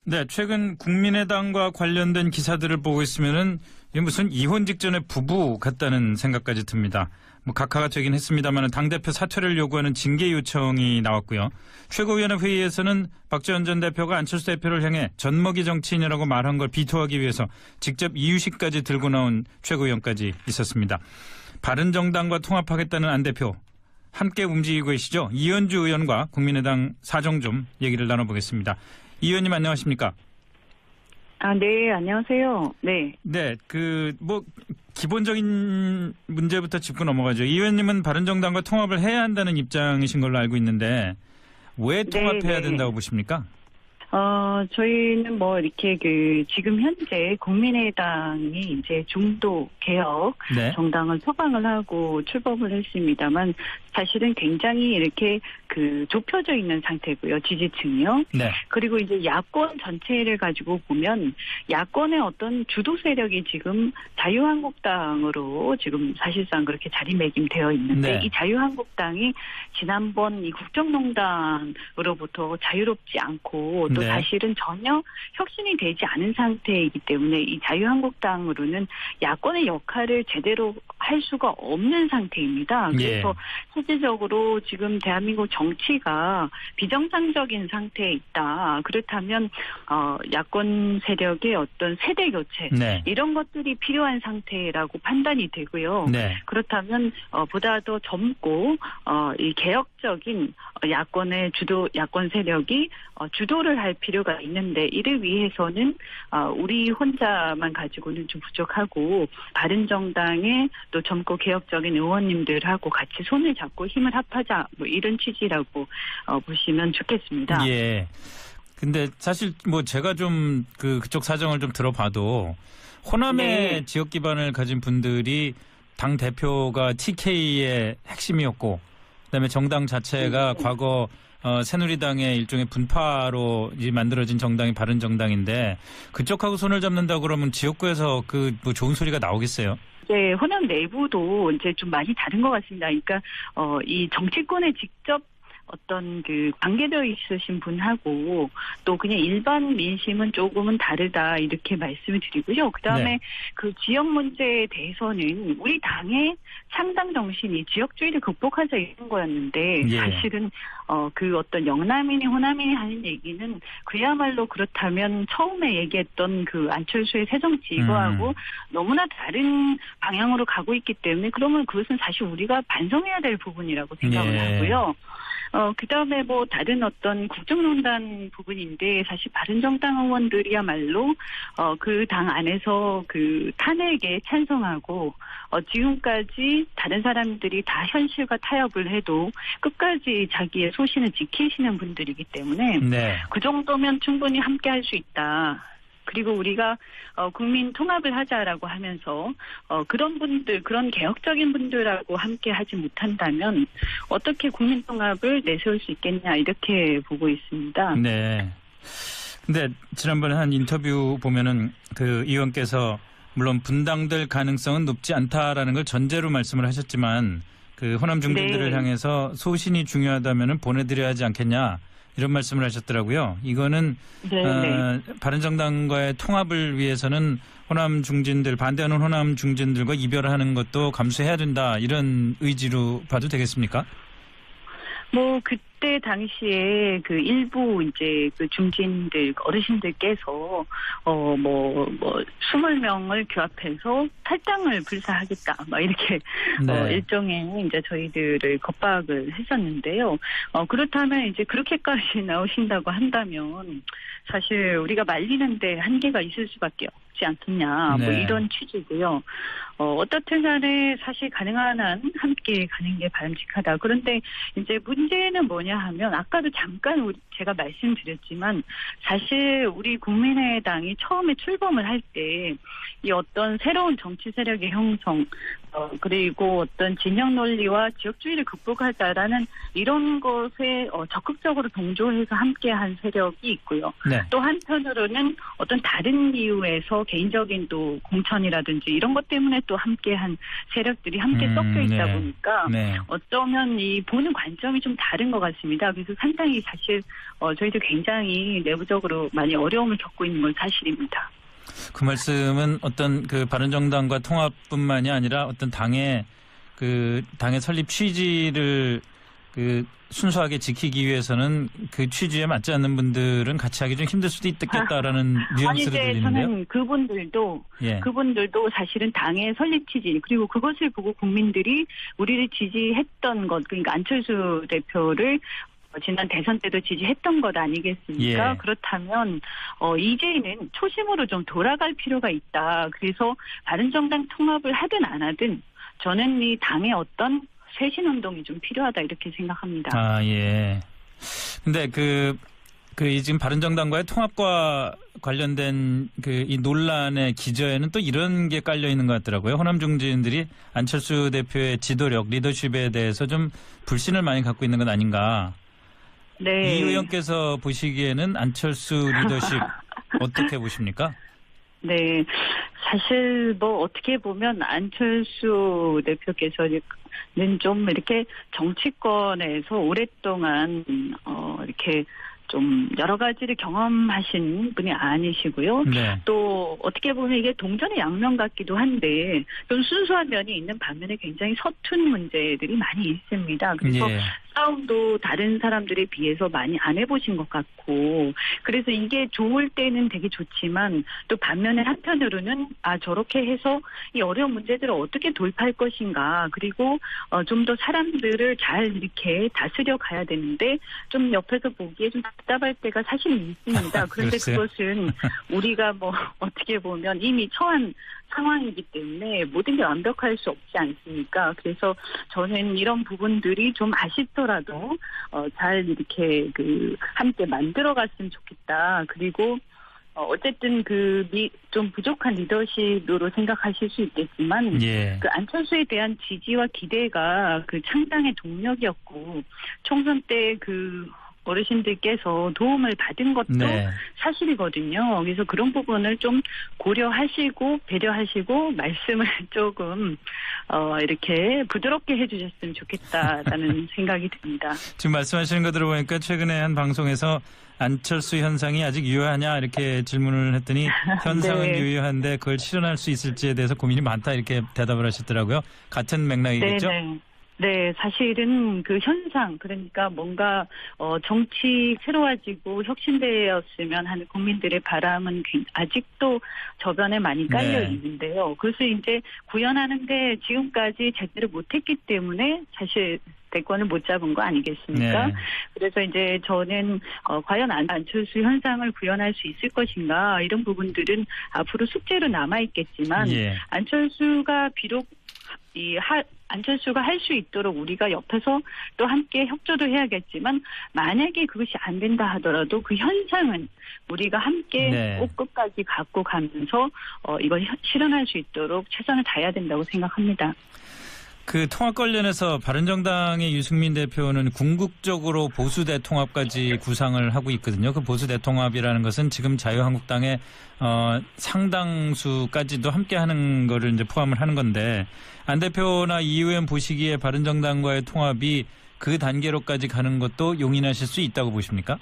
네, 최근 국민의당과 관련된 기사들을 보고 있으면은 이게 무슨 이혼 직전의 부부 같다는 생각까지 듭니다. 뭐 각하가 되긴 했습니다만 당대표 사퇴를 요구하는 징계 요청이 나왔고요. 최고위원회 회의에서는 박지원 전 대표가 안철수 대표를 향해 젖먹이 정치인이라고 말한 걸 비토하기 위해서 직접 이유식까지 들고 나온 최고위원까지 있었습니다. 바른정당과 통합하겠다는 안 대표 함께 움직이고 계시죠? 이현주 의원과 국민의당 사정 좀 얘기를 나눠보겠습니다. 이 의원님 안녕하십니까? 네, 안녕하세요. 네. 네, 기본적인 문제부터 짚고 넘어가죠. 이 의원님은 바른정당과 통합을 해야 한다는 입장이신 걸로 알고 있는데 왜 통합해야 된다고 보십니까? 저희는 이렇게 지금 현재 국민의당이 이제 중도 개혁 정당을 서방을 하고 출범을 했습니다만 사실은 굉장히 이렇게 좁혀져 있는 상태고요. 지지층이요. 네. 그리고 이제 야권 전체를 가지고 보면 야권의 어떤 주도 세력이 지금 자유한국당으로 지금 사실상 그렇게 자리매김되어 있는데 이 자유한국당이 지난번 이 국정농단으로부터 자유롭지 않고 또 사실은 전혀 혁신이 되지 않은 상태이기 때문에 이 자유한국당으로는 야권의 역할을 제대로 할 수가 없는 상태입니다. 그래서 실질적으로 지금 대한민국 정치가 비정상적인 상태에 있다. 그렇다면 야권 세력의 어떤 세대 교체 이런 것들이 필요한 상태라고 판단이 되고요. 그렇다면 보다 더 젊고 이 개혁적인 야권 세력이 주도를 할 필요가 있는데 이를 위해서는 우리 혼자만 가지고는 좀 부족하고 바른정당의 또 젊고 개혁적인 의원님들하고 같이 손을 잡고 힘을 합하자 이런 취지라고 보시면 좋겠습니다. 예. 근데 사실 제가 좀 그쪽 사정을 좀 들어봐도 호남의 지역 기반을 가진 분들이 당 대표가 TK의 핵심이었고 그다음에 정당 자체가 과거 새누리당의 일종의 분파로 만들어진 정당이 바른정당인데 그쪽하고 손을 잡는다고 그러면 지역구에서 좋은 소리가 나오겠어요? 네, 호남 내부도 이제 좀 많이 다른 것 같습니다. 그러니까 이 정치권에 직접 어떤 관계되어 있으신 분하고 또 그냥 일반 민심은 조금은 다르다 이렇게 말씀을 드리고요. 그다음에 그 지역 문제에 대해서는 우리 당의 창당 정신이 지역주의를 극복하자 이런 거였는데 사실은 어떤 영남이니 호남이니 하는 얘기는 그야말로 그렇다면 처음에 얘기했던 안철수의 새정치 이거하고 너무나 다른 방향으로 가고 있기 때문에 그러면 그것은 사실 우리가 반성해야 될 부분이라고 생각을 하고요. 그다음에 다른 어떤 국정농단 부분인데 사실 바른정당 의원들이야말로 그 당 안에서 탄핵에 찬성하고 지금까지 다른 사람들이 다 현실과 타협을 해도 끝까지 자기의 소신을 지키시는 분들이기 때문에 그 정도면 충분히 함께 할 수 있다. 그리고 우리가 국민 통합을 하자라고 하면서 그런 분들, 그런 개혁적인 분들하고 함께 하지 못한다면 어떻게 국민 통합을 내세울 수 있겠냐 이렇게 보고 있습니다. 네. 근데 지난번에 한 인터뷰 보면은 의원께서 물론 분당될 가능성은 높지 않다라는 걸 전제로 말씀을 하셨지만 호남 중진들을 향해서 소신이 중요하다면은 보내드려야 하지 않겠냐. 이런 말씀을 하셨더라고요. 이거는 바른정당과의 통합을 위해서는 호남 중진들, 반대하는 호남 중진들과 이별하는 것도 감수해야 된다. 이런 의지로 봐도 되겠습니까? 그때 당시에 일부 이제 중진들, 어르신들께서 20명을 규합해서 탈당을 불사하겠다. 이렇게 일종의 이제 저희들을 겁박을 했었는데요. 그렇다면 이제 그렇게까지 나오신다고 한다면 사실 우리가 말리는데 한계가 있을 수밖에 없지 않겠냐. 이런 취지고요. 어떻든 간에 사실 가능한 한 함께 가는 게 바람직하다. 그런데 이제 문제는 뭐냐 하면 아까도 잠깐 제가 말씀드렸지만 사실 우리 국민의당이 처음에 출범을 할 때 이 어떤 새로운 정치 세력의 형성 그리고 어떤 진영 논리와 지역주의를 극복하자라는 이런 것에 적극적으로 동조해서 함께한 세력이 있고요. 또 한편으로는 어떤 다른 이유에서 개인적인 또 공천이라든지 이런 것 때문에 또 함께한 세력들이 함께 섞여 있다 네. 보니까 네. 어쩌면 이 보는 관점이 좀 다른 것 같습니다. 그래서 상당히 사실 저희도 굉장히 내부적으로 많이 어려움을 겪고 있는 건 사실입니다. 그 말씀은 어떤 그 바른정당과 통합뿐만이 아니라 어떤 당의 설립 취지를 순수하게 지키기 위해서는 그 취지에 맞지 않는 분들은 같이 하기 좀 힘들 수도 있겠다라는 뉘앙스를 들리는데요. 저는 그분들도 사실은 당의 설립 취지 그리고 그것을 보고 국민들이 우리를 지지했던 것, 그러니까 안철수 대표를 지난 대선 때도 지지했던 것 아니겠습니까? 예. 그렇다면 이제는 초심으로 좀 돌아갈 필요가 있다. 그래서 바른정당 통합을 하든 안 하든 저는 이 당의 어떤 쇄신 운동이 좀 필요하다 이렇게 생각합니다. 아, 예. 근데 지금 바른정당과의 통합과 관련된 이 논란의 기저에는 또 이런 게 깔려 있는 것 같더라고요. 호남 중진들이 안철수 대표의 지도력, 리더십에 대해서 좀 불신을 많이 갖고 있는 건 아닌가. 네. 이 의원께서 보시기에는 안철수 리더십 어떻게 보십니까? 네. 사실 어떻게 보면 안철수 대표께서는 좀 이렇게 정치권에서 오랫동안 이렇게 좀 여러 가지를 경험하신 분이 아니시고요. 네. 또 어떻게 보면 이게 동전의 양면 같기도 한데 좀 순수한 면이 있는 반면에 굉장히 서툰 문제들이 많이 있습니다. 그래서 예. 싸움도 다른 사람들에 비해서 많이 안 해보신 것 같고 그래서 이게 좋을 때는 되게 좋지만 또 반면에 한편으로는 저렇게 해서 이 어려운 문제들을 어떻게 돌파할 것인가 그리고 좀 더 사람들을 잘 이렇게 다스려 가야 되는데 좀 옆에서 보기에 좀 답답할 때가 사실은 있습니다. 그런데 그것은 우리가 어떻게 보면 이미 처한 상황이기 때문에 모든 게 완벽할 수 없지 않습니까? 그래서 저는 이런 부분들이 좀 아쉽더라도 잘 이렇게 함께 만들어갔으면 좋겠다. 그리고 어쨌든 좀 부족한 리더십으로 생각하실 수 있겠지만 예. 안철수에 대한 지지와 기대가 창당의 동력이었고 총선 때 어르신들께서 도움을 받은 것도 네. 사실이거든요. 그래서 그런 부분을 좀 고려하시고 배려하시고 말씀을 조금 이렇게 부드럽게 해주셨으면 좋겠다라는 생각이 듭니다. 지금 말씀하시는 거 들어보니까 최근에 한 방송에서 안철수 현상이 아직 유효하냐 이렇게 질문을 했더니 현상은 네. 유효한데 그걸 실현할 수 있을지에 대해서 고민이 많다 이렇게 대답을 하셨더라고요. 같은 맥락이겠죠? 네네. 네, 사실은 현상, 그러니까 뭔가, 정치 새로워지고 혁신되었으면 하는 국민들의 바람은 아직도 저변에 많이 깔려 네. 있는데요. 그래서 이제 구현하는데 지금까지 제대로 못했기 때문에 사실 대권을 못 잡은 거 아니겠습니까? 네. 그래서 이제 저는, 과연 안철수 현상을 구현할 수 있을 것인가, 이런 부분들은 앞으로 숙제로 남아있겠지만, 예. 안철수가 비록 안철수가 할 수 있도록 우리가 옆에서 또 함께 협조도 해야겠지만 만약에 그것이 안 된다 하더라도 그 현상은 우리가 함께 네. 꼭 끝까지 갖고 가면서 이걸 실현할 수 있도록 최선을 다해야 된다고 생각합니다. 통합 관련해서 바른정당의 유승민 대표는 궁극적으로 보수 대통합까지 구상을 하고 있거든요. 그 보수 대통합이라는 것은 지금 자유한국당의 상당수까지도 함께하는 거를 이제 포함을 하는 건데 안 대표나 이 의원 보시기에 바른정당과의 통합이 그 단계로까지 가는 것도 용인하실 수 있다고 보십니까?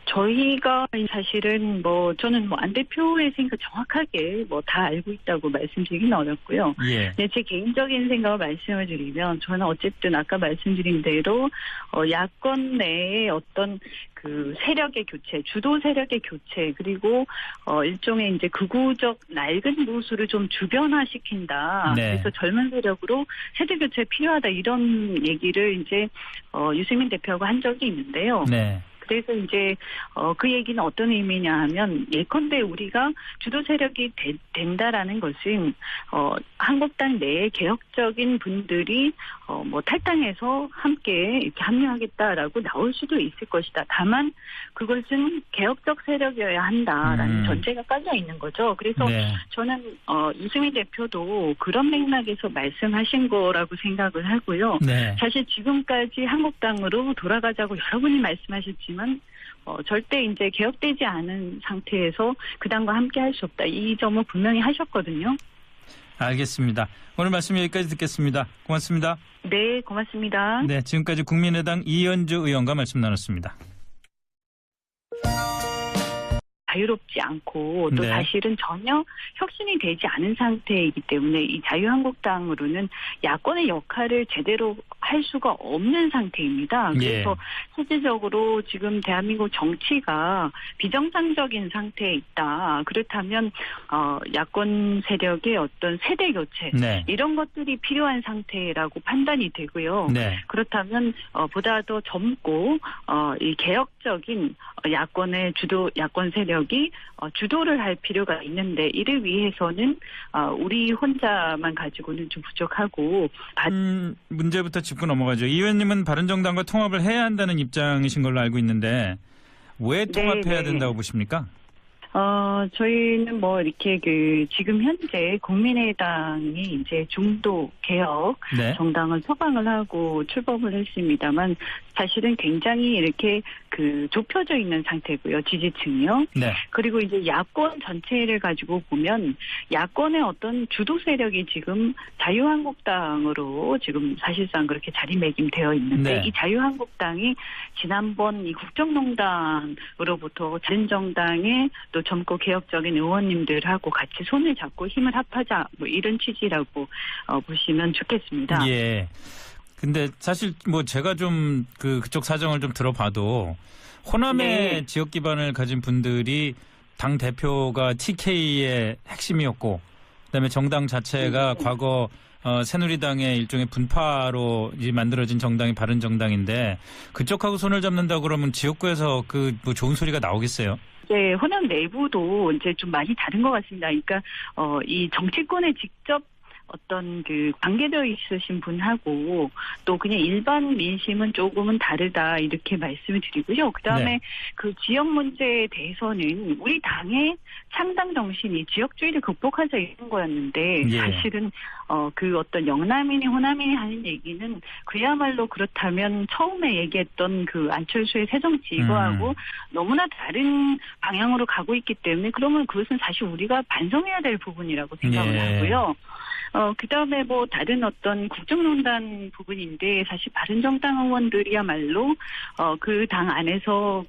저희가 사실은 저는 안 대표의 생각 정확하게 다 알고 있다고 말씀드리긴 어렵고요. 예. 네, 제 개인적인 생각을 말씀을 드리면 저는 어쨌든 아까 말씀드린 대로 야권 내에 어떤 세력의 교체, 주도 세력의 교체, 그리고 일종의 이제 극우적 낡은 보수를 좀 주변화시킨다. 네. 그래서 젊은 세력으로 세대 교체 필요하다 이런 얘기를 이제 유승민 대표하고 한 적이 있는데요. 네. 그래서 이제 그 얘기는 어떤 의미냐 하면 예컨대 우리가 주도 세력이 된다라는 것은 한국당 내에 개혁적인 분들이 탈당해서 함께 이렇게 합류하겠다라고 나올 수도 있을 것이다. 다만 그것은 개혁적 세력이어야 한다라는 전제가 깔려 있는 거죠. 그래서 네. 저는 유승민 대표도 그런 맥락에서 말씀하신 거라고 생각을 하고요. 네. 사실 지금까지 한국당으로 돌아가자고 여러분이 말씀하셨지만 절대 이제 개혁되지 않은 상태에서 그 당과 함께 할 수 없다. 이 점을 분명히 하셨거든요. 알겠습니다. 오늘 말씀 여기까지 듣겠습니다. 고맙습니다. 네, 고맙습니다. 네, 지금까지 국민의당 이현주 의원과 말씀 나눴습니다. 자유롭지 않고 또 네. 사실은 전혀 혁신이 되지 않은 상태이기 때문에 이 자유한국당으로는 야권의 역할을 제대로 할 수가 없는 상태입니다. 그래서 실질적으로 지금 대한민국 정치가 비정상적인 상태에 있다. 그렇다면 야권 세력의 어떤 세대 교체 네. 이런 것들이 필요한 상태라고 판단이 되고요. 네. 그렇다면 보다 더 젊고 이 개혁적인 야권 세력이 주도를 할 필요가 있는데 이를 위해서는 우리 혼자만 가지고는 좀 부족하고 문제부터 짚고 넘어가죠. 이 의원님은 바른정당과 통합을 해야 한다는 입장이신 걸로 알고 있는데 왜 통합해야 된다고 보십니까? 저희는 이렇게 지금 현재 국민의당이 이제 중도 개혁 정당을 표방을 하고 출범을 했습니다만 사실은 굉장히 이렇게 좁혀져 있는 상태고요. 지지층이요. 네. 그리고 이제 야권 전체를 가지고 보면 야권의 어떤 주도 세력이 지금 자유한국당으로 지금 사실상 그렇게 자리매김되어 있는데 이 자유한국당이 지난번 이 국정농단으로부터 다른 정당의 또 젊고 개혁적인 의원님들하고 같이 손을 잡고 힘을 합하자 이런 취지라고 보시면 좋겠습니다. 예. 근데 사실 제가 좀 그쪽 사정을 좀 들어봐도 호남의 지역 기반을 가진 분들이 당 대표가 TK의 핵심이었고 그다음에 정당 자체가 과거 새누리당의 일종의 분파로 만들어진 정당이 바른정당인데 그쪽하고 손을 잡는다 그러면 지역구에서 좋은 소리가 나오겠어요? 네, 호남 내부도 이제 좀 많이 다른 것 같습니다. 그러니까 이 정치권에 직접 어떤 관계되어 있으신 분하고 또 그냥 일반 민심은 조금은 다르다 이렇게 말씀을 드리고요. 그다음에 그 지역 문제에 대해서는 우리 당의 창당 정신이 지역주의를 극복하자 이런 거였는데 사실은 어떤 영남이니 호남이니 하는 얘기는 그야말로 그렇다면 처음에 얘기했던 안철수의 새정치 이거하고 너무나 다른 방향으로 가고 있기 때문에 그러면 그것은 사실 우리가 반성해야 될 부분이라고 생각을 하고요. 그다음에 다른 어떤 국정농단 부분인데 사실 바른정당 의원들이야말로 그 당 안에서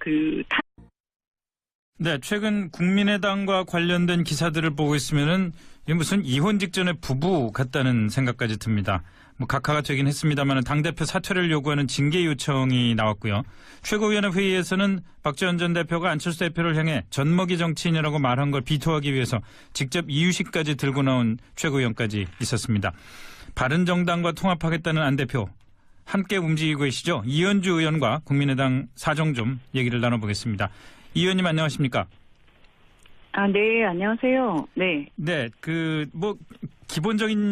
네, 최근 국민의당과 관련된 기사들을 보고 있으면은 이게 무슨 이혼 직전의 부부 같다는 생각까지 듭니다. 각하가 되긴 했습니다만 당대표 사퇴를 요구하는 징계 요청이 나왔고요. 최고위원회 회의에서는 박지원 전 대표가 안철수 대표를 향해 젖먹이 정치인이라고 말한 걸 비토하기 위해서 직접 이유식까지 들고 나온 최고위원까지 있었습니다. 바른정당과 통합하겠다는 안 대표 함께 움직이고 계시죠? 이현주 의원과 국민의당 사정 좀 얘기를 나눠보겠습니다. 이 의원님 안녕하십니까? 네, 안녕하세요. 네. 네, 기본적인